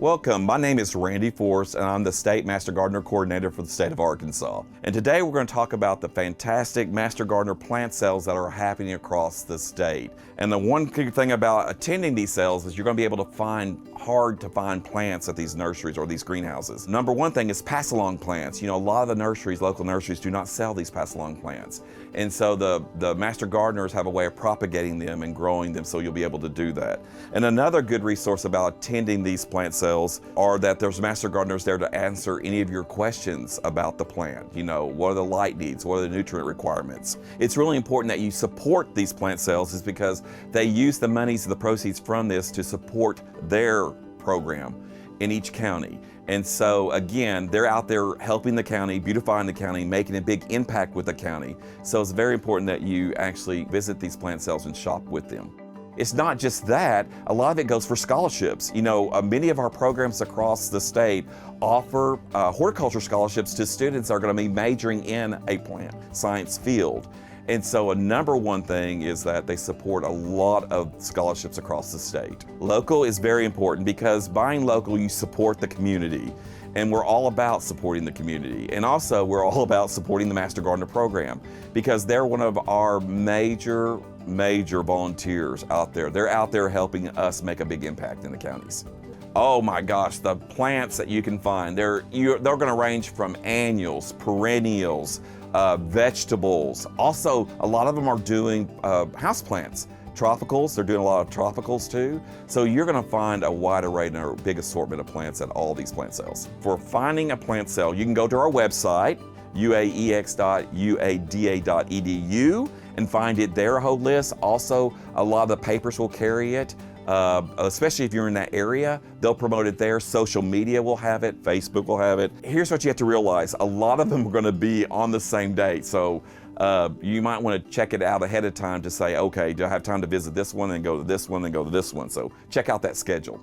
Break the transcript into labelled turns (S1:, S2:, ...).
S1: Welcome, my name is Randy Force and I'm the State Master Gardener Coordinator for the state of Arkansas. And today we're going to talk about the fantastic Master Gardener plant sales that are happening across the state. And the one good thing about attending these sales is you're going to be able to find hard to find plants at these nurseries or these greenhouses. Number one thing is pass-along plants. You know, a lot of the nurseries, local nurseries, do not sell these pass-along plants. And so the Master Gardeners have a way of propagating them and growing them, so you'll be able to do that. And another good resource about attending these plant sales are that there's Master Gardeners there to answer any of your questions about the plant. You know, what are the light needs? What are the nutrient requirements? It's really important that you support these plant sales is because they use the monies, the proceeds from this to support their program in each county. And so again, they're out there helping the county, beautifying the county, making a big impact with the county. So it's very important that you actually visit these plant sales and shop with them. It's not just that, a lot of it goes for scholarships. You know, many of our programs across the state offer horticulture scholarships to students that are going to be majoring in a plant science field. And so a number one thing is that they support a lot of scholarships across the state. Local is very important because buying local, you support the community. And we're all about supporting the community. And also we're all about supporting the Master Gardener program because they're one of our major volunteers out there. They're out there helping us make a big impact in the counties. Oh my gosh, the plants that you can find, they're going to range from annuals, perennials, vegetables. Also, a lot of them are doing houseplants. Tropicals, they're doing a lot of tropicals too. So you're going to find a wide array and a big assortment of plants at all these plant sales. For finding a plant sale, you can go to our website, uaex.uada.edu, and find it there, a whole list. Also, a lot of the papers will carry it. Especially if you're in that area, they'll promote it there. Social media will have it, Facebook will have it. Here's what you have to realize, a lot of them are going to be on the same day. So you might want to check it out ahead of time to say, okay, do I have time to visit this one and go to this one and go to this one? So check out that schedule.